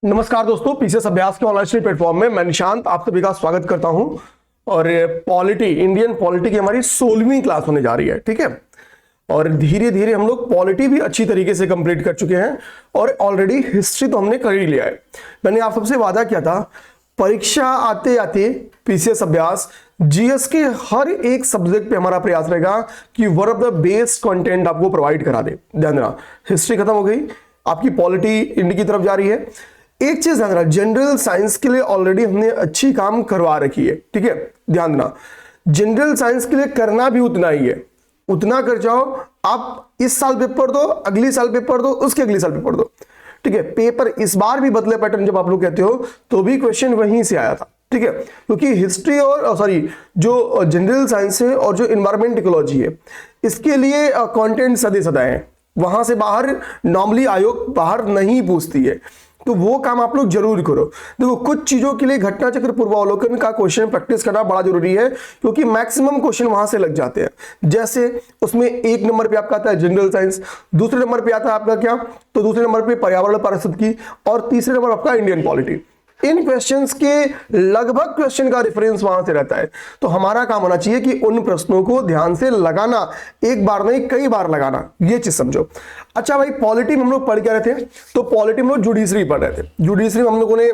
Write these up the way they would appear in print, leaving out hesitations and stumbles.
नमस्कार दोस्तों, पीसीएस अभ्यास के ऑनलाइन प्लेटफॉर्म में मैं निशांत आप सभी का स्वागत करता हूं। और पॉलिटी, इंडियन पॉलिटी की हमारी 16वीं क्लास होने जा रही है। ठीक है, और धीरे धीरे हम लोग पॉलिटी भी अच्छी तरीके से कंप्लीट कर चुके हैं और ऑलरेडी हिस्ट्री तो हमने कर ही लिया है। मैंने आप सबसे वादा किया था परीक्षा आते आते पीसीएस अभ्यास जीएस के हर एक सब्जेक्ट पे हमारा प्रयास रहेगा कि one of the best content आपको प्रोवाइड करा दे। ध्यान देना, हिस्ट्री खत्म हो गई, आपकी पॉलिटी इंडिया की तरफ जा रही है। एक चीज ध्यान देना, जनरल साइंस के लिए ऑलरेडी हमने अच्छी काम करवा रखी है। ठीक है, ध्यान देना, जनरल साइंस के लिए करना भी उतना ही है, उतना कर जाओ। आप इस साल पेपर दो, अगली साल पेपर दो, उसके अगले साल पेपर दो। ठीक है, पेपर इस बार भी बदले पैटर्न जब आप लोग कहते हो तो भी क्वेश्चन वहीं से आया था। ठीक है, क्योंकि हिस्ट्री और जो जनरल साइंस है और जो इन्वायरमेंट इकोलॉजी है, इसके लिए कंटेंट सदे सदा है, वहां से बाहर नॉर्मली आयोग बाहर नहीं पूछती है, तो वो काम आप लोग जरूर करो। देखो, कुछ चीजों के लिए घटना चक्र पूर्वावलोकन का क्वेश्चन प्रैक्टिस करना बड़ा जरूरी है, क्योंकि मैक्सिमम क्वेश्चन वहां से लग जाते हैं। जैसे उसमें एक नंबर पे आपका आता है जनरल साइंस, दूसरे नंबर पे आता है आपका क्या, तो दूसरे नंबर पे पर्यावरण पारिस्थितिकी, और तीसरे नंबर आपका इंडियन पॉलिटी। इन क्वेश्चंस के लगभग क्वेश्चन का रेफरेंस वहां से रहता है, तो हमारा काम होना चाहिए कि उन प्रश्नों को ध्यान से लगाना, एक बार नहीं कई बार लगाना, ये चीज समझो। अच्छा भाई, पॉलिटी में हम लोग पढ़ क्या रहे थे, तो पॉलिटी में लोग जुडिशरी पढ़ रहे थे। जुडिशरी में हम लोगों ने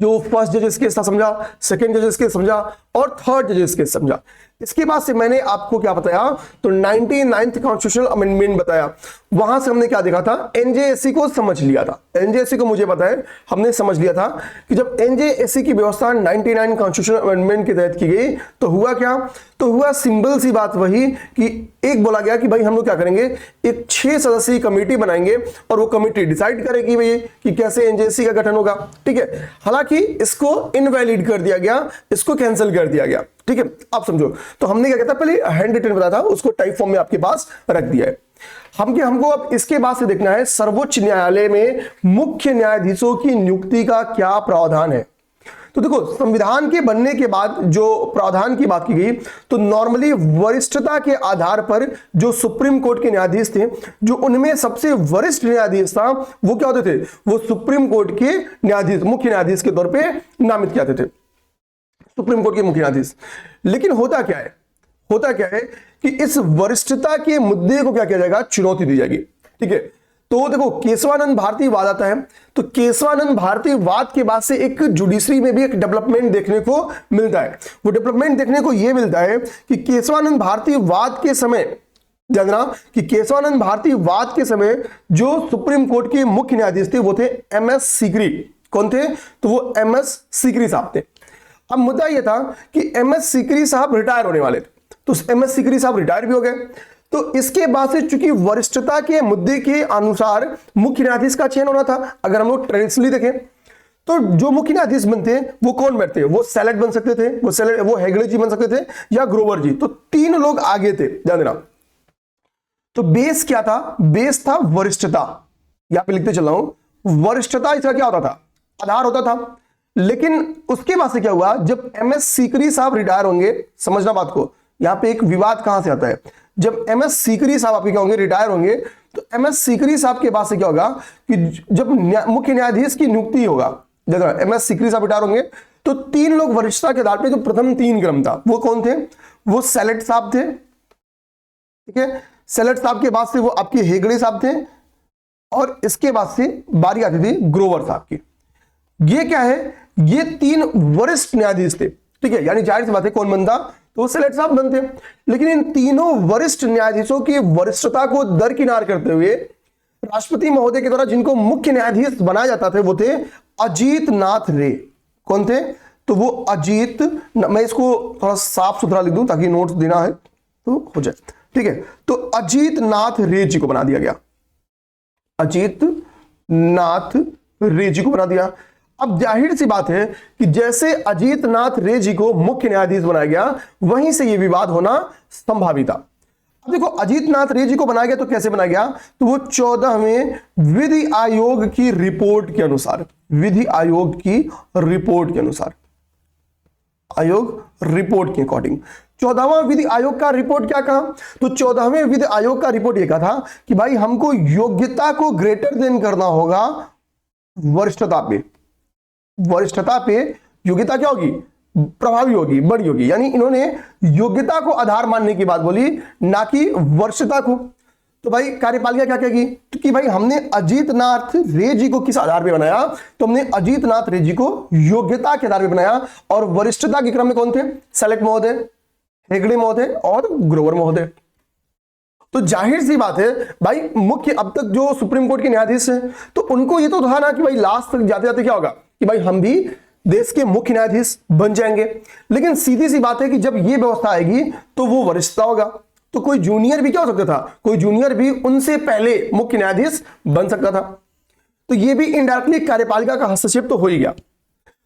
जो फर्स्ट जजेस केस था समझा, सेकंड जजेस केस समझा और थर्ड जजेस केस समझा। इसके बाद से मैंने आपको क्या बताया, तो 99th कॉन्स्टिट्यूशनल अमेंडमेंट बताया। वहां से हमने क्या देखा था, एनजेएससी को समझ लिया था। एनजेएससी को मुझे पता है, हमने समझ लिया था कि जब एनजेएससी की व्यवस्था 99 कॉन्स्टिट्यूशनल अमेंडमेंट के तहत की गई तो हुआ क्या, तो हुआ सिंपल सी बात वही कि एक बोला गया कि भाई हम लोग क्या करेंगे, एक 6 सदस्यीय कमेटी बनाएंगे और वो कमेटी डिसाइड करेगी भाई कि कैसे एनजेएससी का गठन होगा। ठीक है, हालांकि इसको इनवैलिड कर दिया गया, इसको कैंसिल कर दिया गया। ठीक है, आप समझो, तो हमने क्या किया था, पहले हैंड रिटन बताया था, उसको टाइप फॉर्म में आपके पास रख दिया है। हमको अब इसके बाद से देखना है सर्वोच्च न्यायालय में मुख्य न्यायाधीशों की नियुक्ति का क्या प्रावधान है। तो देखो, संविधान के बनने के बाद जो प्रावधान की बात की गई, तो नॉर्मली वरिष्ठता के आधार पर जो सुप्रीम कोर्ट के न्यायाधीश थे, जो उनमें सबसे वरिष्ठ न्यायाधीश था, वो क्या होते थे, वो सुप्रीम कोर्ट के न्यायाधीश, मुख्य न्यायाधीश के तौर पे नामित किए जाते थे, सुप्रीम कोर्ट के मुख्य न्यायाधीश। लेकिन होता क्या है कि इस वरिष्ठता के मुद्दे को क्या किया जाएगा, चुनौती दी जाएगी। ठीक है, तो देखो, केशवानंद भारती वाद आता है, तो केशवानंद भारती वाद के बाद से एक जुडिशरी में भी एक डेवलपमेंट देखने को मिलता है। वो डेवलपमेंट देखने को यह मिलता है कि केशवानंद भारती वाद के समय, जानना कि केशवानंद भारती वाद के समय जो सुप्रीम कोर्ट के मुख्य न्यायाधीश थे वो थे एमएस सीकरी। कौन थे, तो वो एमएस सीकरी साहब थे। अब मुद्दा यह था कि एमएस सीकरी साहब रिटायर होने वाले थे, तो एमएस सीकरी साहब रिटायर भी हो गए। तो इसके बाद से चूंकि वरिष्ठता के मुद्दे के अनुसार मुख्य न्यायाधीश का चयन होना था। अगर हम लोग ट्रेडिशनली देखें तो जो मुख्य न्यायाधीश बनते हैं वो कौन बैठते, वो सेलेक्ट बन सकते थे, वो हेगड़े जी बन सकते थे या ग्रोवर जी, तो 3 लोग आगे थे, ध्यान देना। तो बेस क्या था, बेस था वरिष्ठता, यहां पे लिखते चल रहा हूं, वरिष्ठता इसका क्या होता था, आधार होता था। लेकिन उसके बाद से क्या हुआ, जब एमएस सीकरी साहब रिटायर होंगे, समझना बात को, यहां पे एक विवाद कहां से आता है, जब एमएस सीकरी साहब आपके क्या होंगे, रिटायर होंगे, तो एमएस सीकरी साहब के बाद से क्या होगा कि जब मुख्य न्यायाधीश की नियुक्ति होगा, देखो एमएस सीकरी साहब रिटायर होंगे, तो 3 लोग वरिष्ठता के आधार पर, जो प्रथम 3 क्रम था वो कौन थे, वो सेलेक्ट साहब थे। ठीक है, सेलेक्ट साहब के बाद से वो आपके हेगड़े साहब थे, और इसके बाद से बारी आती थी ग्रोवर साहब की। ये क्या है, ये 3 वरिष्ठ न्यायाधीश थे। ठीक है, यानी जाहिर सी बात है कौन बनता, तो सेलेक्ट साहब बनते। लेकिन इन तीनों वरिष्ठ न्यायाधीशों की वरिष्ठता को दरकिनार करते हुए राष्ट्रपति महोदय के द्वारा जिनको मुख्य न्यायाधीश बनाया जाता था वो थे अजीत नाथ रे। कौन थे, तो वो अजीत, मैं इसको थोड़ा साफ सुथरा लिख दूं ताकि नोट्स देना है तो हो जाए। ठीक है, तो अजीत नाथ रे जी को बना दिया गया, अजीत नाथ रे जी को बना दिया। अब जाहिर सी बात है कि जैसे अजीत नाथ रे जी को मुख्य न्यायाधीश बनाया गया, वहीं से यह विवाद होना संभावित था। अब देखो, अजीत नाथ रे जी को बनाया गया तो कैसे बनाया गया, तो वो 14वें विधि आयोग की रिपोर्ट के अनुसार, विधि आयोग की रिपोर्ट के अनुसार, आयोग रिपोर्ट के अकॉर्डिंग 14वां विधि आयोग का रिपोर्ट क्या कहा, तो 14वें विधि आयोग का रिपोर्ट यह कहा था कि भाई हमको योग्यता को ग्रेटर देन करना होगा वरिष्ठता पे, वरिष्ठता पे योग्यता क्या होगी, प्रभावी होगी, बड़ी होगी। यानी इन्होंने योग्यता को आधार मानने की बात बोली, ना कि वरिष्ठता को। तो भाई कार्यपालिका क्या कहेगी, तो कि भाई हमने अजीतनाथ रे जी को किस आधार पे बनाया, तो हमने अजीतनाथ रे जी को योग्यता के आधार पे बनाया। और वरिष्ठता के क्रम में कौन थे, सेलेक्ट महोदय, हेगड़े महोदय और ग्रोवर महोदय। तो जाहिर सी बात है भाई, मुख्य अब तक जो सुप्रीम कोर्ट के न्यायाधीश हैं, तो उनको ये तो था ना कि भाई लास्ट तक जाते जाते क्या होगा कि भाई हम भी देश के मुख्य न्यायाधीश बन जाएंगे। लेकिन सीधी सी बात है कि जब ये व्यवस्था आएगी तो वो वरिष्ठता होगा, तो कोई जूनियर भी क्या हो सकता था, कोई जूनियर भी उनसे पहले मुख्य न्यायाधीश बन सकता था। तो ये भी इनडायरेक्टली कार्यपालिका का हस्तक्षेप तो हो ही गया।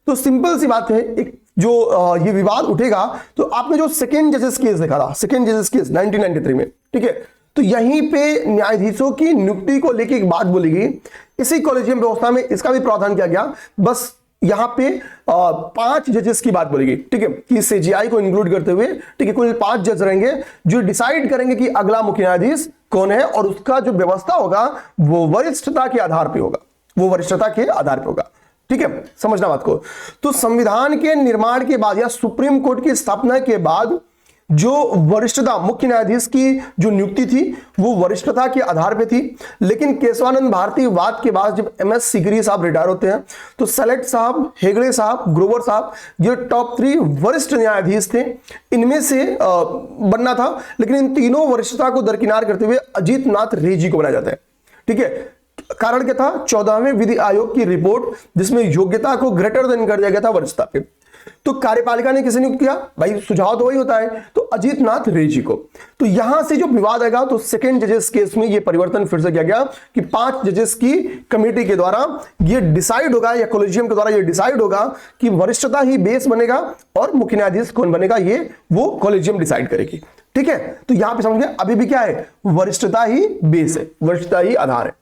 तो सिंपल सी बात है, एक जो ये विवाद उठेगा, तो आपने जो सेकेंड जजेस केस देखा था, सेकेंड जजेस केस 1993 में, ठीक है, तो यहीं पे न्यायाधीशों की नियुक्ति को लेकर एक बात बोली गई। इसी कॉलेजियम व्यवस्था में इसका भी प्रावधान किया गया। बस यहां पे 5 जजेस की बात बोली गई, ठीक है, कि सीजीआई को इंक्लूड करते हुए, ठीक है, कुल 5 जज रहेंगे जो डिसाइड करेंगे कि अगला मुख्य न्यायाधीश कौन है, और उसका जो व्यवस्था होगा वो वरिष्ठता के आधार पर होगा, वो वरिष्ठता के आधार पर होगा। ठीक है, समझना बात को। तो संविधान के निर्माण के बाद या सुप्रीम कोर्ट की स्थापना के बाद जो वरिष्ठता, मुख्य न्यायाधीश की जो नियुक्ति थी वो वरिष्ठता के आधार पे थी। लेकिन केशवानंद भारती वाद के बाद जब एमएस सीकरी साहब रिटायर होते हैं, तो सेलेक्ट साहब, हेगड़े साहब, ग्रोवर साहब, ये टॉप 3 वरिष्ठ न्यायाधीश थे, इनमें से बनना था। लेकिन इन तीनों वरिष्ठता को दरकिनार करते हुए अजीतनाथ रे जी को बनाया जाता है। ठीक है, कारण क्या था, 14वें विधि आयोग की रिपोर्ट जिसमें योग्यता को ग्रेटर देन कर दिया गया था वरिष्ठता पे। तो कार्यपालिका ने किसे नियुक्त किया, भाई सुझाव तो वही होता है, तो अजीतनाथ रे जी को। तो यहां से जो विवाद आएगा, तो सेकेंड जजेस केस में ये परिवर्तन फिर से किया गया कि 5 जजेस की कमेटी के द्वारा ये डिसाइड होगा, या कॉलेजियम के द्वारा ये डिसाइड होगा कि वरिष्ठता ही बेस बनेगा और मुख्य न्यायाधीश कौन बनेगा, ये वो कॉलेजियम डिसाइड करेगी। ठीक है, तो यहां पर समझ गए, अभी भी क्या है, वरिष्ठता ही बेस है, वरिष्ठता ही आधार है।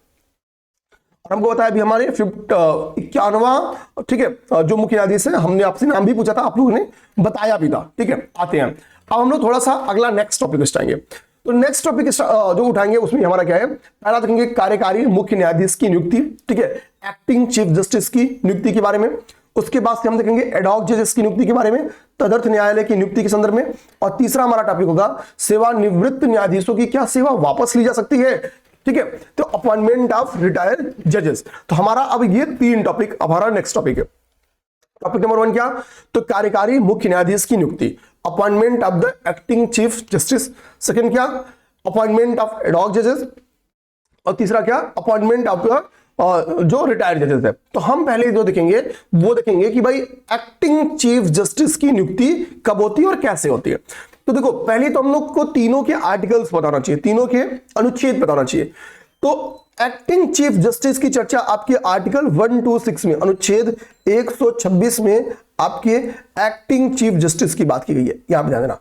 हमको बताया अभी हमारे 51वां, ठीक है, जो मुख्य न्यायाधीश है, हमने आपसे नाम भी पूछा था, आप लोगों ने बताया भी था। ठीक है, आते हैं अब हम लोग थोड़ा सा अगला नेक्स्ट टॉपिक उठाएंगे। तो नेक्स्ट टॉपिक जो उठाएंगे उसमें हमारा क्या है, पहला देखेंगे कार्यकारी मुख्य न्यायाधीश की नियुक्ति, ठीक है, एक्टिंग चीफ जस्टिस की नियुक्ति के बारे में। उसके बाद से हम देखेंगे एडॉक जजेस की नियुक्ति के बारे में, तदर्थ न्यायालय की नियुक्ति के संदर्भ में। और तीसरा हमारा टॉपिक होगा सेवानिवृत्त न्यायाधीशों की क्या सेवा वापस ली जा सकती है। ठीक है, तो अपॉइंटमेंट ऑफ रिटायर्ड जजेस। तो हमारा अब ये 3 टॉपिक हमारा नेक्स्ट टॉपिक है। टॉपिक नंबर 1 क्या, तो कार्यकारी मुख्य न्यायाधीश की नियुक्ति, appointment of the acting chief justice. Second क्या, अपॉइंटमेंट ऑफ एडॉक जजेस। और तीसरा क्या, अपॉइंटमेंट ऑफ द जो रिटायर्ड जजेस है। तो हम पहले जो देखेंगे वो देखेंगे कि भाई एक्टिंग चीफ जस्टिस की नियुक्ति कब होती है और कैसे होती है। तो देखो, पहले तो हम लोग को तीनों के आर्टिकल्स बताना चाहिए, तीनों के अनुच्छेद बताना चाहिए। तो एक्टिंग चीफ जस्टिस की चर्चा आपके आर्टिकल 126 में, अनुच्छेद 126 में आपके एक्टिंग चीफ जस्टिस की बात की गई है। यहां पर ध्यान देना,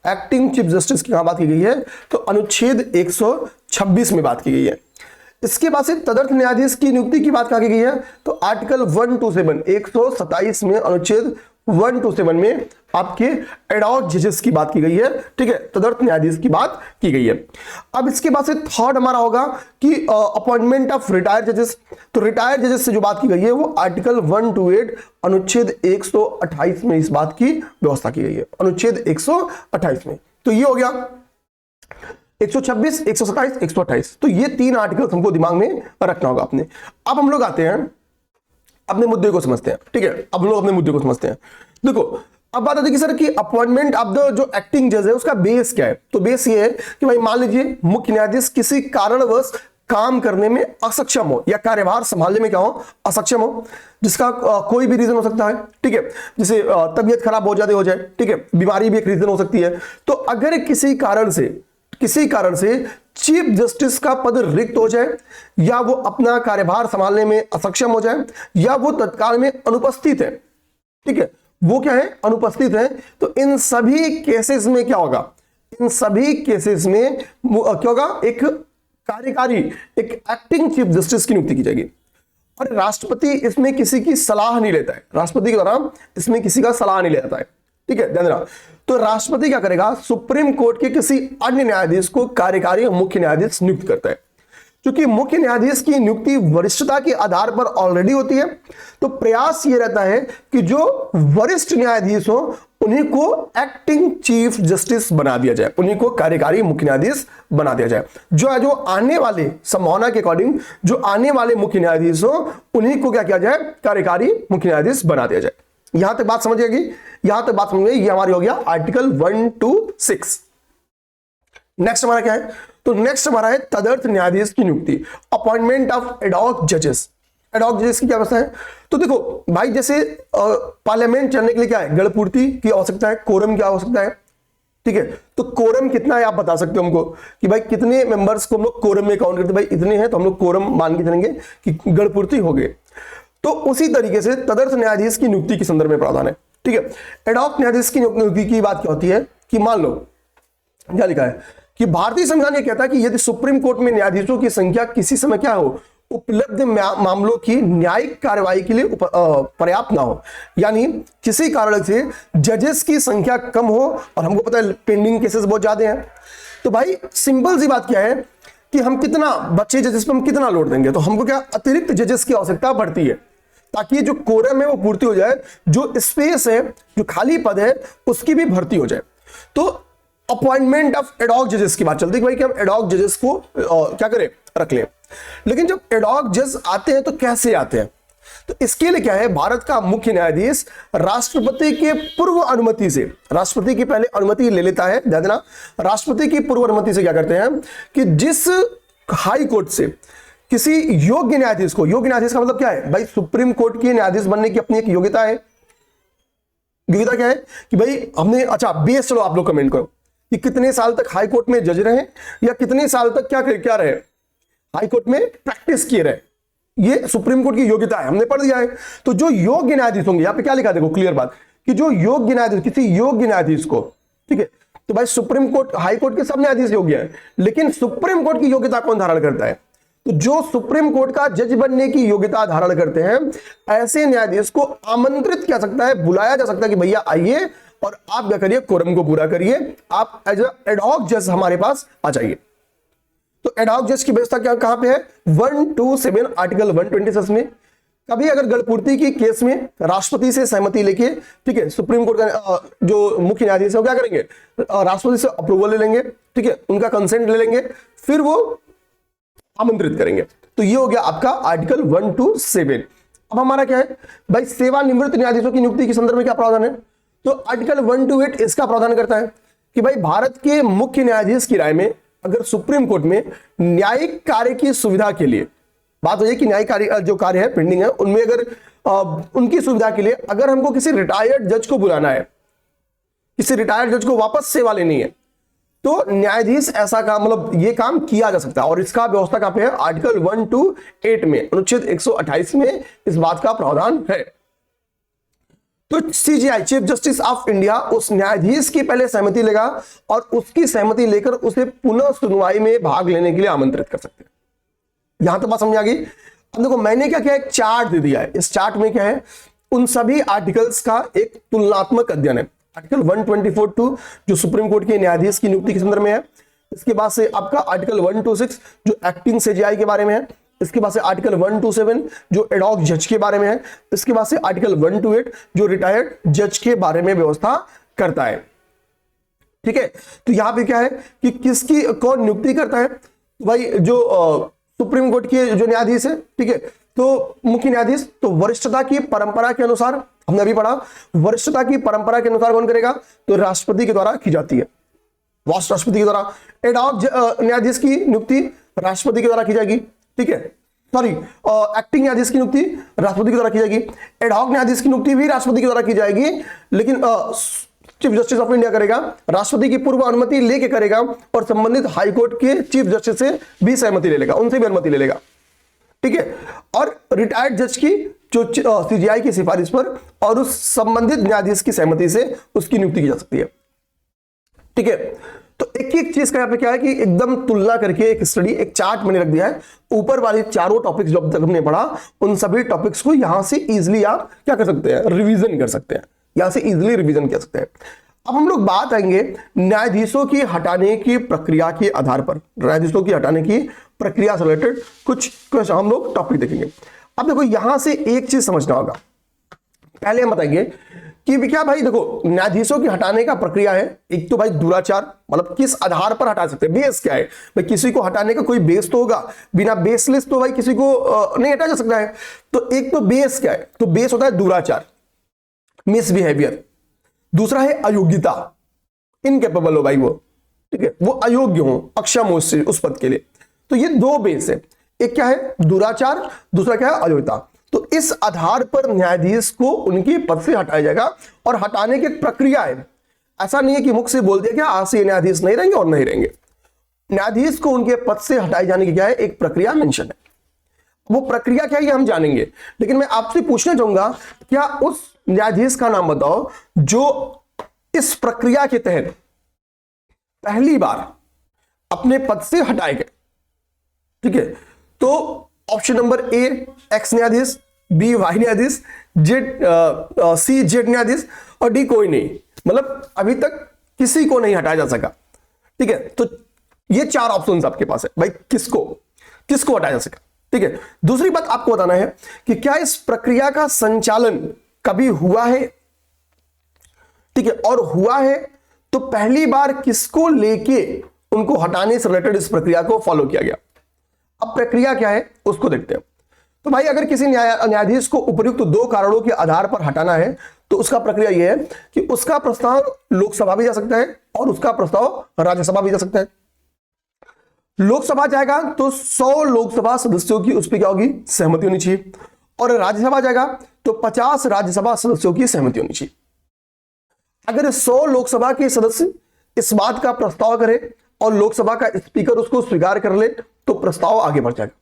एक्टिंग चीफ जस्टिस की कहां बात की गई है, तो अनुच्छेद 126 में बात की गई है। इसके बाद से तदर्थ न्यायाधीश की नियुक्ति की बात कहा गई है, तो आर्टिकल 127 127 में, अनुच्छेद 127 में आपके एडॉक जजेस की बात की गई है। ठीक है, तदर्थ न्यायाधीश की बात की गई है। अब इसके बाद से थर्ड हमारा होगा कि अपॉइंटमेंट ऑफ रिटायर्ड जजेस। तो रिटायर्ड जजेस से जो बात की गई है वो आर्टिकल 128 अनुच्छेद 128 में इस बात की व्यवस्था की गई है, अनुच्छेद 128 में। तो ये हो गया 126, 127, 128। तो ये 3 आर्टिकल हमको दिमाग में रखना होगा अपने। अब हम लोग आते हैं अपने मुद्दे को समझते हैं। ठीक है, अब लोग अपने मुद्दे को समझते हैं। देखो, अब बात आती है कि सर कि अपॉइंटमेंट ऑफ द जो एक्टिंग जज है उसका बेस क्या है। तो बेस ये है कि भाई मान लीजिए मुख्य न्यायाधीश किसी कारणवश काम करने में असक्षम हो या कार्यभार संभालने में क्या हो, असक्षम हो, जिसका कोई भी रीजन हो सकता है। ठीक है, जैसे तबीयत खराब बहुत ज्यादा हो जाए, ठीक है, बीमारी भी एक रीजन हो सकती है। तो अगर किसी कारण से चीफ जस्टिस का पद रिक्त हो जाए, या वो अपना कार्यभार संभालने में असक्षम हो जाए, या वो तत्काल में अनुपस्थित है, ठीक है, वो क्या है, अनुपस्थित है, तो इन सभी केसेस में क्या होगा, इन सभी केसेस में क्या होगा, एक कार्यकारी, एक एक्टिंग चीफ जस्टिस की नियुक्ति की जाएगी। और राष्ट्रपति इसमें किसी की सलाह नहीं लेता है, राष्ट्रपति के द्वारा इसमें किसी का सलाह नहीं लेता है। ठीक है, ध्यान देना। तो राष्ट्रपति क्या करेगा, सुप्रीम कोर्ट के किसी अन्य न्यायाधीश को कार्यकारी मुख्य न्यायाधीश नियुक्त करता है। क्योंकि मुख्य न्यायाधीश की नियुक्ति वरिष्ठता के आधार पर ऑलरेडी होती है, तो प्रयास ये रहता है कि जो वरिष्ठ न्यायाधीश हो उन्हीं को एक्टिंग चीफ जस्टिस बना दिया जाए, उन्हीं को कार्यकारी मुख्य न्यायाधीश बना दिया जाए। जो आने वाले संभावना के अकॉर्डिंग जो आने वाले मुख्य न्यायाधीश हो उन्हीं को क्या किया जाए, कार्यकारी मुख्य न्यायाधीश बना दिया जाए। यहां तक बात समझिएगी, यहां तक बात समझिए। ये हमारी हो गया आर्टिकल 1 to 6। नेक्स्ट हमारा क्या है, तो नेक्स्ट हमारा है तदर्थ न्यायाधीश की नियुक्ति, अपॉइंटमेंट ऑफ एडॉक जजेस। एडॉक जजेस की क्या व्यवस्था है, तो देखो भाई जैसे पार्लियामेंट चलने के लिए क्या है, गणपूर्ति की आवश्यकता है, कोरम की आवश्यकता है, ठीक है। तो कोरम कितना है आप बता सकते हो हमको कि भाई कितने मेंबर्स को हम लोग कोरम में काउंट करते, भाई इतने हैं तो हम लोग कोरम मान के चलेंगे कि गणपूर्ति हो गए। तो उसी तरीके से तदर्थ न्यायाधीश की नियुक्ति के संदर्भ में प्रावधान है, ठीक है। एडॉक न्यायाधीश की नियुक्ति की बात क्या होती है कि मान लो क्या लिखा है कि भारतीय संविधान ये कहता है कि यदि सुप्रीम कोर्ट में न्यायाधीशों की संख्या किसी समय क्या हो, उपलब्ध मामलों की न्यायिक कार्रवाई के लिए पर्याप्त ना हो, यानी किसी कारण से जजेस की संख्या कम हो और हमको पता है पेंडिंग केसेस बहुत ज्यादा हैं, तो भाई सिंपल सी बात क्या है कि हम कितना बच्चे जजेस पे हम कितना लोड देंगे, तो हमको क्या अतिरिक्त जजेस की आवश्यकता पड़ती है ताकि जो कोरम है वो पूर्ति हो जाए, जो स्पेस है जो खाली पद है उसकी भी भर्ती हो जाए। तो अपॉइंटमेंट ऑफ एडॉक जजेस की बात चलती है कि भाई कि हम एडॉक जजेस को क्या करें, रख लें। लेकिन जब एडॉक जज आते हैं तो कैसे आते हैं, तो इसके लिए क्या है, भारत का मुख्य न्यायाधीश राष्ट्रपति के पूर्व अनुमति से, राष्ट्रपति की पहले अनुमति ले लेता है, ध्यान देना, राष्ट्रपति की पूर्व अनुमति से क्या करते हैं कि जिस हाई कोर्ट से किसी योग्य न्यायाधीश को, योग्य न्यायाधीश का मतलब क्या है भाई, सुप्रीम कोर्ट के न्यायाधीश बनने की अपनी एक योग्यता है। योग्यता क्या है कि भाई हमने, अच्छा बेस चलो आप लोग कमेंट करो कि कितने साल तक हाई कोर्ट में जज रहे या कितने साल तक क्या रहे, हाई कोर्ट में प्रैक्टिस किए रहे, ये सुप्रीम कोर्ट की योग्यता है, हमने पढ़ दिया है। तो जो योग्य न्यायाधीश होंगे, यहां पे क्या लिखा देखो क्लियर बात कि जो योग्य न्यायाधीश, किसी योग्य न्यायाधीश को, ठीक है, तो भाई सुप्रीम कोर्ट हाई कोर्ट के सब न्यायाधीश योग्य है, लेकिन सुप्रीम कोर्ट की योग्यता कौन धारण करता है, तो जो सुप्रीम कोर्ट का जज बनने की योग्यता धारण करते हैं ऐसे न्यायाधीश को आमंत्रित किया सकता है, बुलाया जा सकता है कि भैया आइए और आप क्या करिए, कोरम को पूरा करिए, आप एज एडॉक जज हमारे पास आ जाइए। तो एडॉक जज की व्यवस्था क्या कहां पे है, 127 आर्टिकल 126 में। कभी अगर गणपूर्ति की केस में राष्ट्रपति से सहमति लेके, ठीक है, सुप्रीम कोर्ट का जो मुख्य न्यायाधीश है वो क्या करेंगे, राष्ट्रपति से अप्रूवल ले लेंगे, ठीक है, उनका कंसेंट ले लेंगे, फिर वो आमंत्रित करेंगे। तो ये हो गया आपका आर्टिकल 127। अब हमारा क्या है भाई, सेवानिवृत्त न्यायाधीशों की नियुक्ति के संदर्भ में क्या प्रावधान है, तो आर्टिकल 128 इसका प्रावधान करता है कि भाई भारत के मुख्य न्यायाधीश की राय में अगर सुप्रीम कोर्ट में न्यायिक कार्य की सुविधा के लिए, बात हो जाए कि न्यायिक कार्य जो कार्य है पेंडिंग है उनमें अगर उनकी सुविधा के लिए अगर हमको किसी रिटायर्ड जज को बुलाना है, किसी रिटायर्ड जज को वापस सेवा लेनी है, तो न्यायाधीश ऐसा काम, मतलब ये काम किया जा सकता है। और इसका व्यवस्था कहां पे है, आर्टिकल 128 में, अनुच्छेद 128 में इस बात का प्रावधान है। तो CGI, chief justice of India, उस न्यायाधीश की पहले सहमति लेगा और उसकी सहमति लेकर उसे पुनः सुनवाई में भाग लेने के लिए आमंत्रित कर सकते हैं। यहां तक बात समझ आ गई। अब देखो मैंने क्या किया, एक चार्ट दे दिया है, इस चार्ट में क्या है, उन सभी आर्टिकल्स का एक तुलनात्मक अध्ययन है। आर्टिकल 124(2) जो सुप्रीम कोर्ट के न्यायाधीश की नियुक्ति के संदर्भ में है, इसके बाद से आपका आर्टिकल 126 जो एक्टिंग सीजीआई के बारे में है, इसके बाद से आर्टिकल 127 जो एडॉक जज के बारे में है, इसके बाद से आर्टिकल 128 जो रिटायर्ड जज के बारे में व्यवस्था करता है, ठीक है। तो यहां पे क्या है कि किसकी कौन नियुक्ति करता है, तो भाई जो सुप्रीम कोर्ट के जो न्यायाधीश है, ठीक है, तो मुख्य न्यायाधीश, तो वरिष्ठता की परंपरा के अनुसार, हमने अभी पढ़ा, वरिष्ठता की परंपरा के अनुसार कौन करेगा, तो राष्ट्रपति के द्वारा की जाती है, राष्ट्रपति के द्वारा। एडॉक न्यायाधीश की नियुक्ति राष्ट्रपति के द्वारा की जाएगी, ठीक है, सॉरी एक्टिंग न्यायाधीश की नियुक्ति राष्ट्रपति के द्वारा की जाएगी, एडॉक न्यायाधीश की नियुक्ति भी राष्ट्रपति के द्वारा की जाएगी, लेकिन चीफ जस्टिस ऑफ इंडिया करेगा, राष्ट्रपति की पूर्व अनुमति लेके करेगा और संबंधित हाई कोर्ट के चीफ जस्टिस से भी सहमति ले लेगा, उनसे भी अनुमति ले लेगा, ठीक है। और रिटायर्ड जज की जो सीजीआई की सिफारिश पर और उस संबंधित न्यायाधीश की सहमति से उसकी नियुक्ति की जा सकती है, ठीक है। तो एक एक चीज का यहाँ पे क्या है कि एकदम तुलना करके एक स्टडी, एक चार्ट मैंने रख दिया है, ऊपर वाली चारों टॉपिक्स जो अब तक हमने पढ़ा उन सभी टॉपिक्स को यहां से इजीली आप क्या कर सकते हैं, रिवीजन कर सकते हैं, यहां से इजीली रिवीजन कर सकते हैं। अब हम लोग बात आएंगे न्यायाधीशों की हटाने की प्रक्रिया के आधार पर, न्यायाधीशों की हटाने की प्रक्रिया से रिलेटेड कुछ हम लोग टॉपिक देखेंगे। अब देखो यहां से एक चीज समझना होगा, पहले हम बताएंगे कि क्या भाई देखो न्यायाधीशों की हटाने का प्रक्रिया है। एक तो भाई दुराचार, मतलब किस आधार पर हटा सकते हैं, बेस क्या है भाई, किसी को हटाने का कोई बेस तो होगा, बिना बेसलेस तो भाई किसी को नहीं हटा जा सकता है। तो एक तो बेस क्या है, तो बेस होता है दुराचार, मिसबिहेवियर। दूसरा है अयोग्यता, इनकेपेबल हो भाई वो, ठीक है, वो अयोग्य हो, अक्षम हो उस पद के लिए। तो ये दो बेस है, एक क्या है दुराचार, दूसरा क्या है अयोग्यता। तो इस आधार पर न्यायाधीश को उनके पद से हटाया जाएगा, और हटाने की एक प्रक्रिया है। ऐसा नहीं है कि मुख से बोल दिया क्या आज से न्यायाधीश नहीं रहेंगे और नहीं रहेंगे। न्यायाधीश को उनके पद से हटाए जाने की क्या है, एक प्रक्रिया मेंशन है। वो प्रक्रिया क्या है हम जानेंगे, लेकिन मैं आपसे पूछना चाहूंगा क्या उस न्यायाधीश का नाम बताओ जो इस प्रक्रिया के तहत पहली बार अपने पद से हटाए गए। ठीक है, तो ऑप्शन नंबर ए एक्स न्यायाधीश, बी वाई न्यायाधीश, सी जेड न्यायाधीश, और डी कोई नहीं, मतलब अभी तक किसी को नहीं हटाया जा सका। ठीक है, तो ये चार ऑप्शंस आपके पास है भाई, किसको हटाया जा सका। ठीक है, दूसरी बात आपको बताना है कि क्या इस प्रक्रिया का संचालन कभी हुआ है। ठीक है, और हुआ है तो पहली बार किसको लेके उनको हटाने से रिलेटेड इस प्रक्रिया को फॉलो किया गया। अब प्रक्रिया क्या है उसको देखते हैं। तो भाई अगर किसी न्यायाधीश को उपयुक्त दो कारणों के आधार पर हटाना है तो उसका प्रक्रिया यह है कि उसका प्रस्ताव लोकसभा भी जा सकता है और उसका प्रस्ताव राज्यसभा भी जा सकता है। लोकसभा जाएगा तो 100 लोकसभा सदस्यों की उस पर क्या होगी, सहमति होनी चाहिए, और राज्यसभा जाएगा तो 50 राज्यसभा सदस्यों की सहमति होनी चाहिए। अगर 100 लोकसभा के सदस्य इस बात का प्रस्ताव करें और लोकसभा का स्पीकर उसको स्वीकार कर ले तो प्रस्ताव आगे बढ़ जाएगा,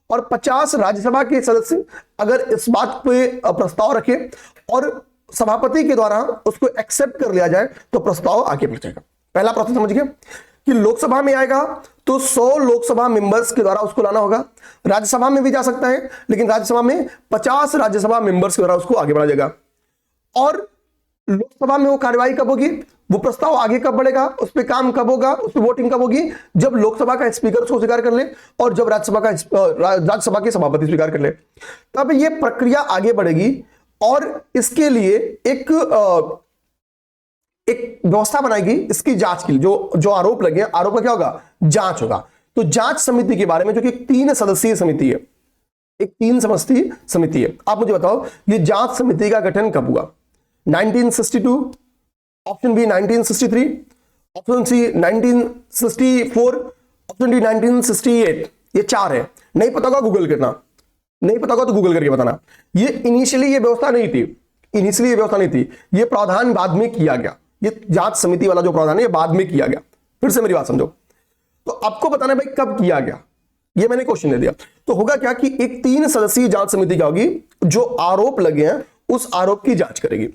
और 50 राज्यसभा के सदस्य अगर इस बात पे प्रस्ताव रखे और सभापति के द्वारा उसको एक्सेप्ट कर लिया जाए तो प्रस्ताव आगे बढ़ जाएगा। पहला प्रोसेस समझ गए कि लोकसभा में आएगा तो 100 लोकसभा मेंबर्स के द्वारा उसको लाना होगा, राज्यसभा में भी जा सकता है लेकिन राज्यसभा में 50 राज्यसभा मेंबर्स के द्वारा उसको आगे बढ़ाया जाएगा। और लोकसभा में वो कार्यवाही कब होगी, वो प्रस्ताव आगे कब बढ़ेगा, उस पर काम कब होगा, उस पर वोटिंग कब होगी, जब लोकसभा का स्पीकर उसको स्वीकार कर ले और जब राज्यसभा के सभापति स्वीकार कर ले, तब ये प्रक्रिया आगे बढ़ेगी। और इसके लिए एक व्यवस्था बनाएगी इसकी जांच के लिए, जो आरोप लगे, आरोप का क्या होगा, जांच होगा। तो जांच समिति के बारे में, जो कि 3 सदस्यीय समिति है, एक 3 सदस्यीय समिति है। आप मुझे बताओ ये जांच समिति का गठन कब हुआ, 1962, option B 1963, option C 1964, option D 1968। ये 4 है, नहीं पता होगा गूगल करना, नहीं पता होगा तो गूगल करके बताना। ये इनिशियली ये व्यवस्था नहीं थी, ये प्रावधान बाद में किया गया, ये जांच समिति वाला जो प्रावधान है ये बाद में किया गया। फिर से मेरी बात समझो, तो आपको बताना भाई कब किया गया, ये मैंने क्वेश्चन दे दिया। तो होगा क्या कि एक 3 सदस्यीय जांच समिति क्या होगी, जो आरोप लगे हैं उस आरोप की जांच करेगी।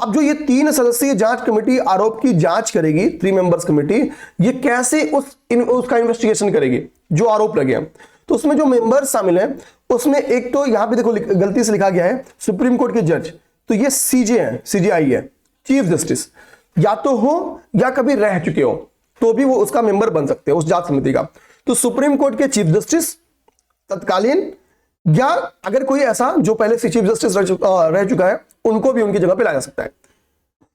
अब जो ये 3 सदस्यीय जांच कमेटी आरोप की जांच करेगी, 3 मेंबर्स कमेटी, ये कैसे उसका इन्वेस्टिगेशन करेगी जो आरोप लगे हैं। तो उसमें जो मेंबर्स शामिल हैं उसमें एक तो यहां पे देखो गलती से लिखा गया है सुप्रीम कोर्ट के जज, तो ये सीजे है, सीजेआई है, चीफ जस्टिस या तो हो या कभी रह चुके हो तो भी वो उसका मेंबर बन सकते हैं उस जांच समिति का। तो सुप्रीम कोर्ट के चीफ जस्टिस तत्कालीन, या अगर कोई ऐसा जो पहले से चीफ जस्टिस रह चुका है उनको भी उनकी जगह पे लाया जा सकता है।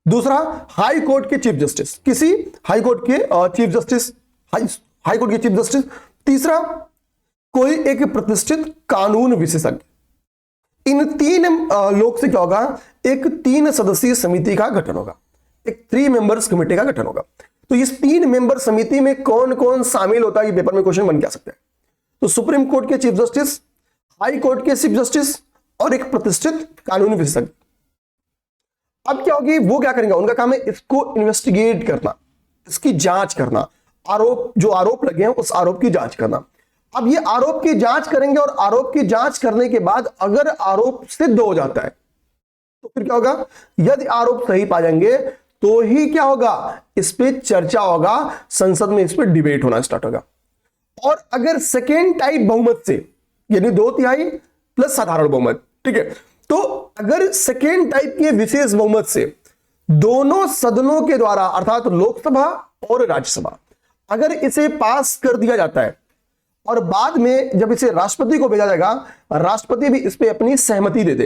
दूसरा हाई कोर्ट के चीफ जस्टिस, किसी हाई कोर्ट के चीफ जस्टिस, हाई कोर्ट के चीफ जस्टिस। तीसरा कोई एक प्रतिष्ठित कानून विशेषज्ञ। इन 3 लोग से क्या होगा, एक 3 सदस्यीय समिति का गठन होगा, एक 3 मेंबर्स कमेटी का गठन होगा। तो इस 3 मेंबर समिति में कौन कौन शामिल होता है, ये पेपर में क्वेश्चन बन के आ सकता है। तो सुप्रीम कोर्ट के चीफ जस्टिस, हाई कोर्ट के चीफ जस्टिस और एक प्रतिष्ठित कानूनी विशेषज्ञ। अब क्या होगी, वो क्या करेंगे, उनका काम है इसको इन्वेस्टिगेट करना, इसकी जांच करना, जो आरोप लगे हैं उस आरोप की जांच करना। अब ये आरोप की जांच करेंगे और आरोप की जांच करने के बाद अगर आरोप सिद्ध हो जाता है तो फिर क्या होगा, यदि आरोप सही पाए जाएंगे तो ही क्या होगा, इस पे चर्चा होगा, संसद में इस पे डिबेट होना स्टार्ट होगा। और अगर सेकेंड टाइप बहुमत से, यानी 2/3 प्लस साधारण बहुमत, ठीक है, तो अगर सेकेंड टाइप के विशेष बहुमत से दोनों सदनों के द्वारा अर्थात लोकसभा और राज्यसभा अगर इसे पास कर दिया जाता है और बाद में जब इसे राष्ट्रपति को भेजा जाएगा, राष्ट्रपति भी इस पे अपनी सहमति दे दे,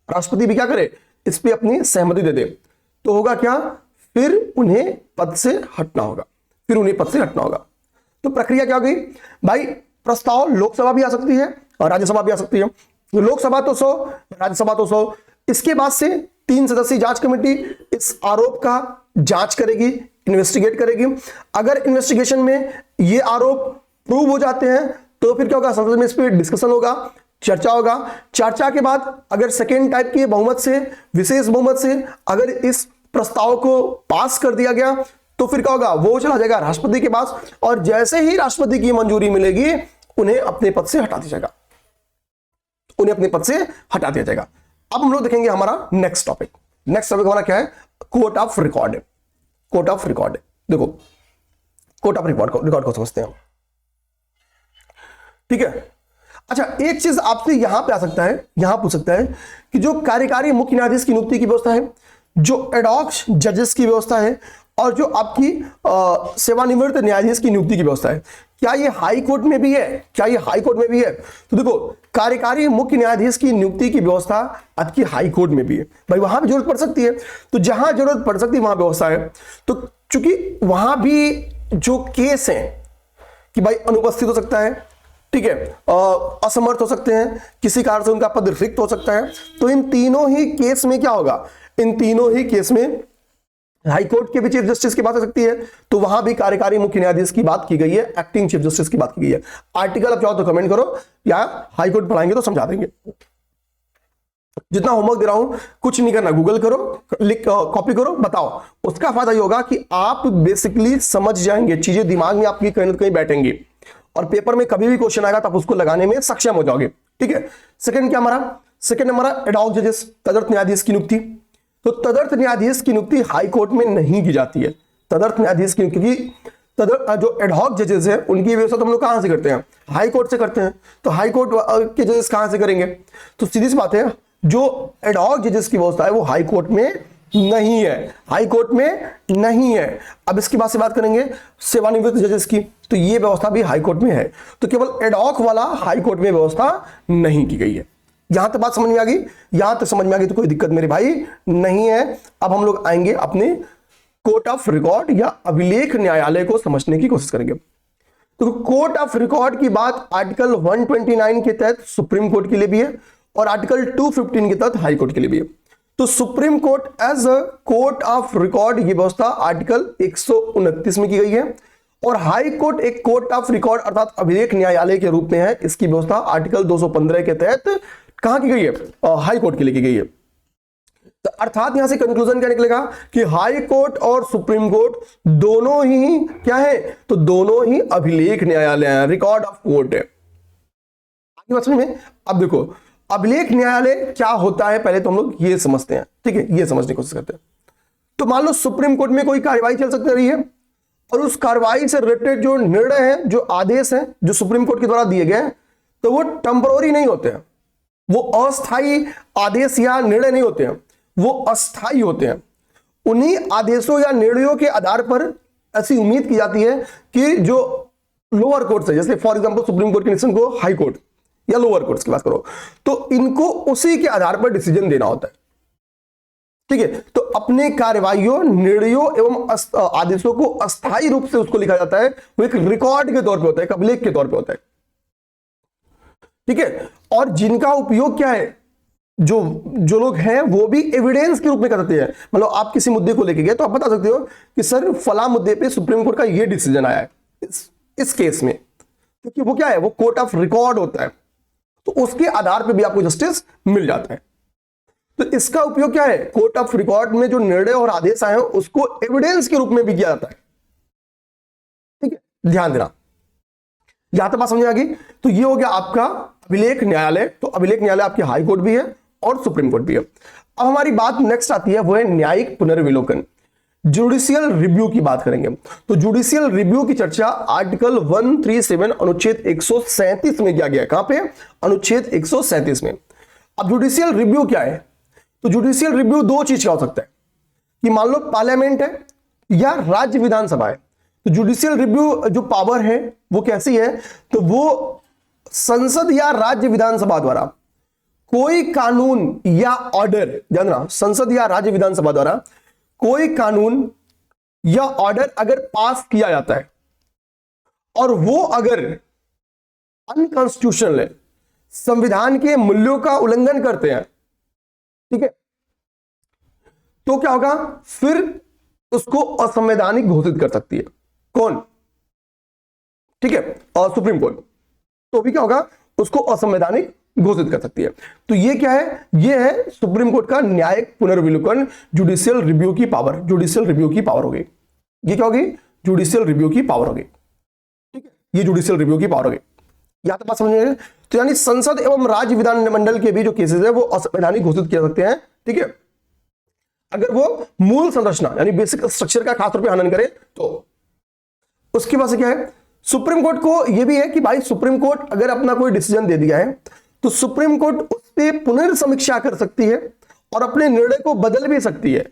राष्ट्रपति भी क्या करे, इस पे अपनी सहमति दे दे, तो होगा क्या, फिर उन्हें पद से हटना होगा, फिर उन्हें पद से हटना होगा। तो प्रक्रिया क्या होगी भाई, प्रस्ताव लोकसभा भी आ सकती है और राज्यसभा भी आ सकती है। तो लोकसभा तो 100, राज्यसभा तो 100। इसके बाद से 3 सदस्यीय जांच कमेटी इस आरोप का जांच करेगी, इन्वेस्टिगेट करेगी। अगर इन्वेस्टिगेशन में ये आरोप प्रूव हो जाते हैं तो फिर क्या होगा, संसद में इस पर डिस्कशन होगा, चर्चा होगा। चर्चा के बाद अगर सेकेंड टाइप के बहुमत से, विशेष बहुमत से अगर इस प्रस्ताव को पास कर दिया गया तो फिर क्या होगा, वो चला जाएगा राष्ट्रपति के पास और जैसे ही राष्ट्रपति की मंजूरी मिलेगी उन्हें अपने पद से हटा दिया जाएगा, उन्हें अपने पद से हटा दिया जाएगा। अब हम लोग देखेंगे हमारा नेक्स्ट टॉपिक। नेक्स्ट टॉपिक हमारा क्या है, court of record. Court of record, देखो कोर्ट ऑफ रिकॉर्ड को समझते हैं, ठीक है। अच्छा, एक चीज आपसे यहां पे आ सकता है, यहां पूछ सकता है कि जो कार्यकारी मुख्य न्यायाधीश की नियुक्ति की व्यवस्था है, जो एडॉक जजेस की व्यवस्था है और जो आपकी सेवानिवृत्त न्यायाधीश की नियुक्ति की व्यवस्था है, क्या ये हाई कोर्ट में भी है, क्या ये हाई कोर्ट में भी है? तो देखो, कार्यकारी मुख्य न्यायाधीश की नियुक्ति की व्यवस्था आपकी हाई कोर्ट में भी है भाई, वहां भी जरूरत पड़ सकती है। तो जहां जरूरत पड़ सकती है वहां व्यवस्था है। तो चूंकि वहां भी जो केस है कि भाई अनुपस्थित हो सकता है, ठीक है, असमर्थ हो सकते हैं, किसी कारण से उनका पद रिक्त हो सकता है, तो इन तीनों ही केस में क्या होगा, इन तीनों ही केस में हाई कोर्ट के भी चीफ जस्टिस की बात हो सकती है। तो वहां भी कार्यकारी मुख्य न्यायाधीश की बात की गई है, एक्टिंग चीफ जस्टिस की बात की गई है। आर्टिकल अब चाहो तो कमेंट करो या हाई कोर्ट पढ़ाएंगे तो समझा देंगे। जितना होमवर्क दे रहा हूं कुछ नहीं करना, गूगल करो, लिख कॉपी करो, बताओ। उसका फायदा ये होगा कि आप बेसिकली समझ जाएंगे, चीजें दिमाग में आपकी कहीं ना कहीं बैठेंगी और पेपर में कभी भी क्वेश्चन आएगा तो आप उसको लगाने में सक्षम हो जाओगे, ठीक है। सेकंड क्या हमारा, सेकंड हमारा एडॉक जजेस, तदर्थ न्यायाधीश की नियुक्ति। तो तदर्थ न्यायाधीश की नियुक्ति हाई कोर्ट में नहीं की जाती है। तदर्थ न्यायाधीश की नियुक्ति, जो एडॉक जजेस है उनकी व्यवस्था तो हम लोग कहां से करते हैं, हाई कोर्ट से करते हैं। तो हाई कोर्ट के जजेस कहां से करेंगे, तो सीधी सी बात है, जो एडॉक जजेस की व्यवस्था है वो हाई कोर्ट में नहीं है, हाई कोर्ट में नहीं है। अब इसके बाद से बात करेंगे सेवानिवृत्त जजेस की, तो ये व्यवस्था भी हाई कोर्ट में है। तो केवल एडॉक वाला हाई कोर्ट में व्यवस्था नहीं की गई है। यहां तक बात समझ में आ गई, यहां तक समझ में आ गई तो कोई दिक्कत मेरे भाई नहीं है। अब हम लोग आएंगे अपने कोर्ट ऑफ रिकॉर्ड या अभिलेख न्यायालय को समझने की कोशिश करेंगे। तो कोर्ट ऑफ रिकॉर्ड की बात आर्टिकल 129 के तहत सुप्रीम कोर्ट के लिए भी है और आर्टिकल 215 के तहत हाई कोर्ट के लिए भी है। तो Supreme Court as a court of record की व्यवस्था आर्टिकल 129 में की गई है और हाई कोर्ट एक कोर्ट ऑफ रिकॉर्ड अर्थात अभिलेख न्यायालय के रूप में है। इसकी व्यवस्था आर्टिकल 215 के तहत कहां की गई है, हाई कोर्ट के लिए की गई है। तो अर्थात यहां से कंक्लूजन क्या निकलेगा कि हाई कोर्ट और सुप्रीम कोर्ट दोनों ही क्या है, तो दोनों ही अभिलेख न्यायालय है, रिकॉर्ड ऑफ कोर्ट है। आगे बात समझ में। अब देखो अभिलेख न्यायालय क्या होता है, पहले तो हम लोग ये समझते हैं, ठीक है, ये समझने की कोशिश करते हैं। तो मान लो सुप्रीम कोर्ट में कोई कार्रवाई चल सकती रही है और उस कार्रवाई से रिलेटेड जो निर्णय है, जो आदेश है, जो सुप्रीम कोर्ट के द्वारा दिए गए, तो वो टेम्पररी नहीं होते हैं, वो अस्थायी आदेश या निर्णय नहीं होते हैं, वो अस्थायी होते हैं। उन्हीं आदेशों या निर्णयों के आधार पर ऐसी उम्मीद की जाती है कि जो लोअर कोर्ट है, जैसे फॉर एग्जांपल सुप्रीम कोर्ट के डिसीजन को हाई कोर्ट या लोअर कोर्ट्स की बात करो, तो इनको उसी के आधार पर डिसीजन देना होता है, ठीक है। तो अपने कार्रवाइयों, निर्णयों एवं आदेशों को अस्थायी रूप से उसको लिखा जाता है, वो एक रिकॉर्ड के तौर पे होता है, एक अभिलेख के तौर पे होता है, ठीक है। और जिनका उपयोग क्या है, जो लोग हैं वो भी एविडेंस के रूप में करते हैं। मतलब आप किसी मुद्दे को लेके गए तो आप बता सकते हो कि सर फला मुद्दे पे सुप्रीम कोर्ट का ये डिसीजन आया है इस केस में, क्योंकि वो क्या है, वो कोर्ट ऑफ रिकॉर्ड होता है, तो उसके आधार पे भी आपको जस्टिस मिल जाता है। तो इसका उपयोग क्या है, कोर्ट ऑफ रिकॉर्ड में जो निर्णय और आदेश आए हैं उसको एविडेंस के रूप में भी किया जाता है, ठीक है, ध्यान देना। यहां तक बात समझ आ गई। तो ये हो गया आपका अभिलेख न्यायालय। तो अभिलेख न्यायालय आपके हाई कोर्ट भी है और सुप्रीम कोर्ट भी है। अब हमारी बात नेक्स्ट आती है, वो है न्यायिक पुनर्विलोकन, जुडिशियल रिव्यू की बात करेंगे। तो जुडिशियल रिव्यू की चर्चा आर्टिकल 137 अनुच्छेद 137 में किया गया है। कहां पे, अनुच्छेद 137 में। अब जुडिशियल रिव्यू क्या है, तो जुडिशियल रिव्यू दो चीज का हो सकता है। कि मान लो पार्लियामेंट है या राज्य विधानसभा है, तो जुडिशियल रिव्यू जो पावर है वो कैसी है, तो वो संसद या राज्य विधानसभा द्वारा कोई कानून या ऑर्डर, ध्यान रखना, संसद या राज्य विधानसभा द्वारा कोई कानून या ऑर्डर अगर पास किया जाता है और वो अगर अनकॉन्स्टिट्यूशनल है, संविधान के मूल्यों का उल्लंघन करते हैं, ठीक है, तो क्या होगा, फिर उसको असंवैधानिक घोषित कर सकती है कौन, ठीक है, और सुप्रीम कोर्ट, तो भी क्या होगा, उसको असंवैधानिक घोषित कर सकती है। तो ये क्या है, ये है सुप्रीम कोर्ट का न्यायिक पुनर्विलोकन, जुडिशियल रिव्यू की पावर, जुडिशियल रिव्यू की पावर होगी। ये क्या होगी, जुडिशियल रिव्यू की पावर होगी, ठीक है, ये जुडिशियल रिव्यू की पावर होगी। यहां तक बात समझ में? तो यानी संसद एवं राज्य विधानमंडल के भी जो केसेस है वो असंवैधानिक घोषित किया सकते हैं, ठीक है, अगर वो मूल संरचना यानी बेसिक स्ट्रक्चर का खास तौर पर हनन करे तो। उसके बाद से क्या है, सुप्रीम कोर्ट को यह भी है कि भाई सुप्रीम कोर्ट अगर अपना कोई डिसीजन दे दिया है तो सुप्रीम कोर्ट उस पर पुनर्समीक्षा कर सकती है और अपने निर्णय को बदल भी सकती है,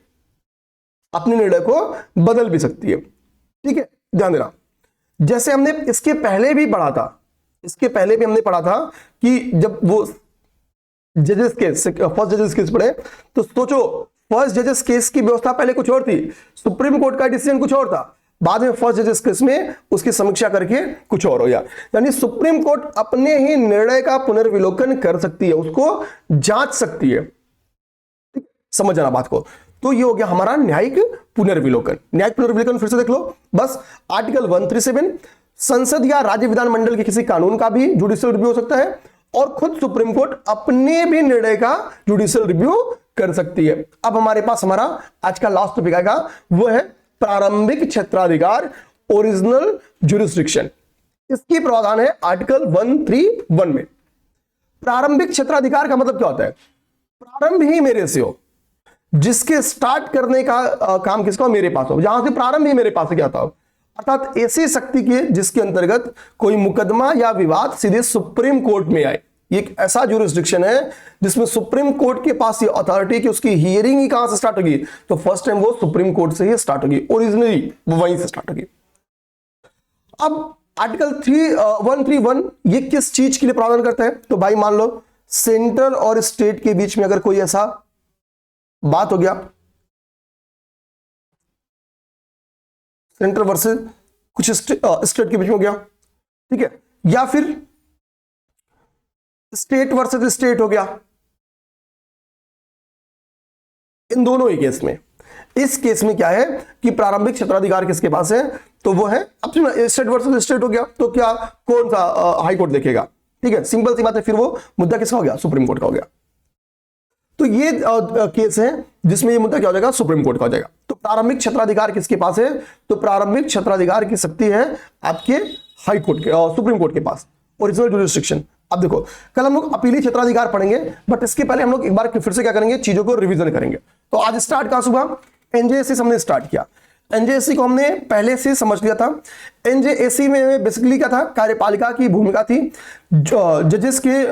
अपने निर्णय को बदल भी सकती है, ठीक है, ध्यान देना। जैसे हमने इसके पहले भी पढ़ा था, इसके पहले भी हमने पढ़ा था कि जब वो जजेस केस, फर्स्ट जजेस केस पढ़े तो सोचो, फर्स्ट जजेस केस की व्यवस्था पहले कुछ और थी, सुप्रीम कोर्ट का डिसीजन कुछ और था, बाद में फर्स्ट जजेस केस में उसकी समीक्षा करके कुछ और हो गया। यानी सुप्रीम कोर्ट अपने ही निर्णय का पुनर्विलोकन कर सकती है, उसको जांच सकती है, समझ जाना बात को। तो ये हो गया हमारा न्यायिक पुनर्विलोकन। न्यायिक पुनर्विलोकन फिर से देख लो, बस आर्टिकल 137, संसद या राज्य विधानमंडल के किसी कानून का भी जुडिशियल रिव्यू हो सकता है और खुद सुप्रीम कोर्ट अपने भी निर्णय का जुडिशियल रिव्यू कर सकती है। अब हमारे पास हमारा आज का लास्ट टॉपिक आएगा, वो है प्रारंभिक क्षेत्राधिकार, ओरिजिनल जुरिस्डिक्शन। इसकी प्रावधान है आर्टिकल 131 में। प्रारंभिक क्षेत्राधिकार का मतलब क्या होता है, प्रारंभ ही मेरे से हो, जिसके स्टार्ट करने का काम किसका हो, मेरे पास हो, जहां से प्रारंभ ही मेरे पास क्या था, अर्थात ऐसी शक्ति के जिसके अंतर्गत कोई मुकदमा या विवाद सीधे सुप्रीम कोर्ट में आए। ये एक ऐसा जुरिस्डिक्शन है जिसमें सुप्रीम कोर्ट के पास ये अथॉरिटी कि उसकी हियरिंग ही कहां से स्टार्ट होगी, तो फर्स्ट टाइम वो सुप्रीम कोर्ट से ही स्टार्ट होगी, ओरिजिनली वो वहीं से स्टार्ट होगी। अब आर्टिकल 131 ये किस चीज के लिए प्रावधान करता है, तो भाई मान लो सेंट्रल और स्टेट के बीच में अगर कोई ऐसा बात हो गया, सेंट्रल वर्सेस कुछ स्टेट के बीच में हो गया, ठीक है, या फिर स्टेट वर्सेस स्टेट हो गया, इन दोनों ही केस में, इस केस में क्या है कि प्रारंभिक क्षेत्राधिकार किसके पास है, तो वो है अपने स्टेट वर्सेस स्टेट हो गया, तो क्या कौन सा हाई कोर्ट देखेगा, ठीक है, सिंपल सी बात है, फिर वो मुद्दा किसका हो गया, सुप्रीम कोर्ट का हो गया। तो ये केस है जिसमें ये मुद्दा क्या हो जाएगा, सुप्रीम कोर्ट का हो जाएगा। तो प्रारंभिक क्षेत्राधिकार किसके पास है, तो प्रारंभिक क्षेत्राधिकार की शक्ति है आपके हाई कोर्ट के, सुप्रीम कोर्ट के पास, ओरिजिनल जुरिस्डिक्शन। अब देखो, कल हम लोग अपीली क्षेत्राधिकार पढ़ेंगे, बट इसके पहले हम लोग एक बार फिर से क्या करेंगे, चीजों को रिवीजन करेंगे। तो आज स्टार्ट कहां सुबह, एनजेएसी से हमने स्टार्ट किया, एनजेएसी को हमने पहले से समझ लिया था। एनजेएसी में बेसिकली क्या था, कार्यपालिका की भूमिका थी, जजेस के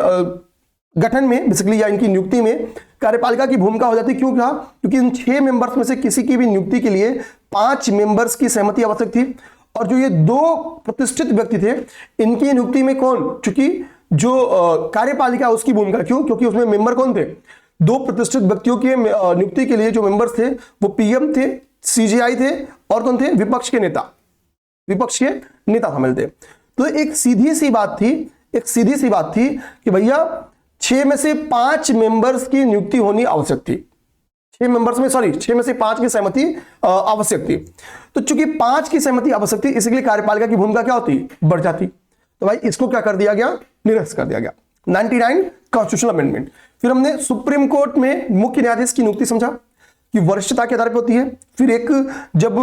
गठन में बेसिकली या इनकी नियुक्ति में कार्यपालिका की भूमिका हो जाती। क्यों कहा, क्योंकि इन 6 मेंबर्स में से किसी की भी नियुक्ति के लिए 5 मेंबर्स की सहमति आवश्यक थी, और जो ये 2 प्रतिष्ठित व्यक्ति थे इनकी नियुक्ति में कौन, चूंकि जो कार्यपालिका उसकी भूमिका, क्यों, क्योंकि उसमें मेंबर कौन थे, 2 प्रतिष्ठित व्यक्तियों के नियुक्ति के लिए जो मेंबर्स थे वो पीएम थे, सीजेआई थे, और कौन थे, विपक्ष के नेता, विपक्ष के नेता शामिल थे। तो एक सीधी सी बात थी, एक सीधी सी बात थी कि भैया 6 में से 5 मेंबर्स की नियुक्ति होनी आवश्यक थी, 6 मेंबर्स में, सॉरी 6 में से 5 की सहमति आवश्यक थी। तो चूंकि 5 की सहमति आवश्यक थी, इसलिए कार्यपालिका की भूमिका क्या होती, बढ़ जाती। तो भाई इसको क्या कर दिया गया, निरस्त कर दिया गया, 99 कॉन्स्टिट्यूशनल अमेंडमेंट। फिर हमने सुप्रीम कोर्ट में मुख्य न्यायाधीश की नियुक्ति समझा कि वरिष्ठता के आधार पर होती है। फिर एक जब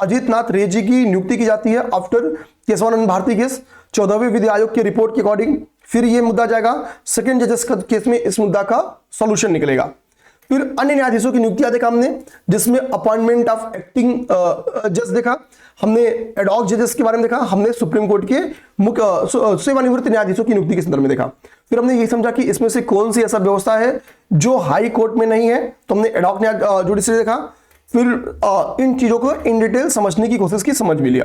अजीत नाथ रे जी की नियुक्ति की जाती है आफ्टर केशवानंद भारती केस, 14वें विधि आयोग की रिपोर्ट के अकॉर्डिंग, फिर ये मुद्दा जाएगा सेकंड जजेस का केस में, इस मुद्दा का सॉल्यूशन निकलेगा। फिर अन्य न्यायाधीशों की नियुक्ति देखा हमने, जिसमें अपॉइंटमेंट ऑफ एक्टिंग जज देखा हमने, एडॉक जजेस के बारे में देखा हमने, सुप्रीम कोर्ट के मुख्य सेवानिवृत्त न्यायाधीशों की नियुक्ति के संदर्भ में देखा। फिर हमने ये समझा कि इसमें से कौन सी ऐसा व्यवस्था है जो हाई कोर्ट में नहीं है, तो हमने एडॉक जुडिशरी देखा। फिर इन चीजों को इन डिटेल समझने की कोशिश की, समझ भी लिया।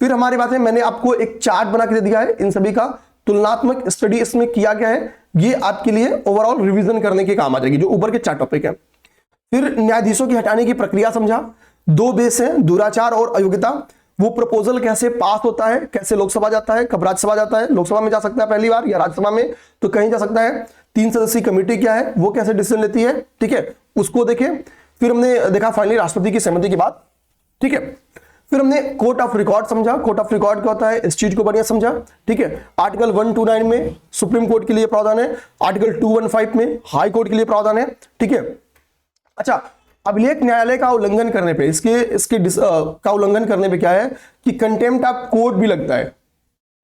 फिर हमारी बात है, मैंने आपको एक चार्ट बना के दे दिया है इन सभी का, तुलनात्मक स्टडी इसमें किया गया है, ये आपके लिए ओवरऑल रिवीजन करने के काम आ जाएगी, जो ऊपर के 4 टॉपिक है। फिर न्यायाधीशों की हटाने की प्रक्रिया समझा, 2 बेस है, दुराचार और अयोग्यता। वो प्रपोजल कैसे पास होता है, कैसे लोकसभा जाता है, कब राज्यसभा जाता है, लोकसभा में जा सकता है पहली बार या राज्यसभा में तो कहीं जा सकता है, 3 सदस्यीय कमेटी क्या है, वो कैसे डिसीजन लेती है, ठीक है, उसको देखें। फिर हमने देखा फाइनली राष्ट्रपति की सहमति के बाद, ठीक है। फिर हमने कोर्ट ऑफ रिकॉर्ड समझा, कोर्ट ऑफ रिकॉर्ड क्या होता है, इस चीज को बढ़िया समझा, ठीक है। आर्टिकल 129 में सुप्रीम कोर्ट के लिए प्रावधान है, आर्टिकल 215 में हाई कोर्ट के लिए प्रावधान है, ठीक है। अच्छा, अभिलेख न्यायालय का उल्लंघन करने पे, इसके का उल्लंघन करने पे क्या है कि कंटेम्प्ट ऑफ कोर्ट भी लगता है,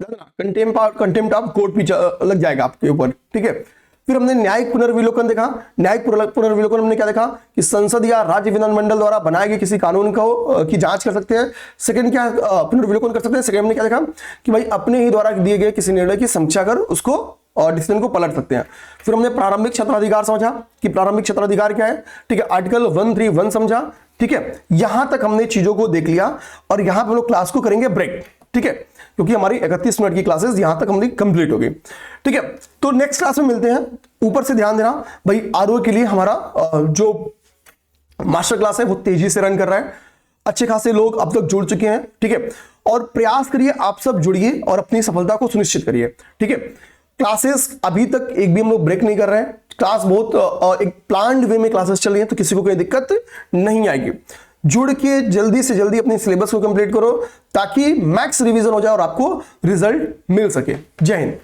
कंटेम्प्ट ऑफ कोर्ट भी लग जाएगा आपके ऊपर, ठीक है। फिर हमने न्यायिक पुनर्विलोकन देखा, न्यायिक पुनर्विलोकन हमने क्या देखा कि संसद या राज्य विधानमंडल द्वारा बनाए गए किसी कानून को की जांच कर सकते हैं। सेकंड क्या पुनर्विलोकन कर सकते हैं, सेकंड हमने क्या देखा कि भाई अपने ही द्वारा दिए गए किसी निर्णय की समीक्षा कर उसको और डिसीजन को पलट सकते हैं। फिर हमने प्रारंभिक क्षेत्राधिकार समझा कि प्रारंभिक क्षेत्राधिकार क्या है, ठीक है, आर्टिकल 131 समझा, ठीक है। यहां तक हमने चीजों को देख लिया और यहां पे हम लोग क्लास को करेंगे ब्रेक, ठीक है, क्योंकि हमारी 31 मिनट की क्लासेस यहां तक हमारी कंप्लीट हो गई, ठीक है। तो नेक्स्ट क्लास में मिलते हैं। ऊपर से ध्यान देना भाई, आरओ के लिए हमारा जो मास्टर क्लास है वो तेजी से रन कर रहा है, अच्छे खासे लोग अब तक जुड़ चुके हैं, ठीक है। और प्रयास करिए आप सब जुड़िए और अपनी सफलता को सुनिश्चित करिए, ठीक है। क्लासेस अभी तक एक भी हम लोग ब्रेक नहीं कर रहे हैं, क्लास बहुत एक प्लान्ड वे में क्लासेस चल रही हैं, तो किसी को कोई दिक्कत नहीं आएगी। जुड़ के जल्दी से जल्दी अपने सिलेबस को कंप्लीट करो ताकि मैक्स रिवीजन हो जाए और आपको रिजल्ट मिल सके। जय हिंद।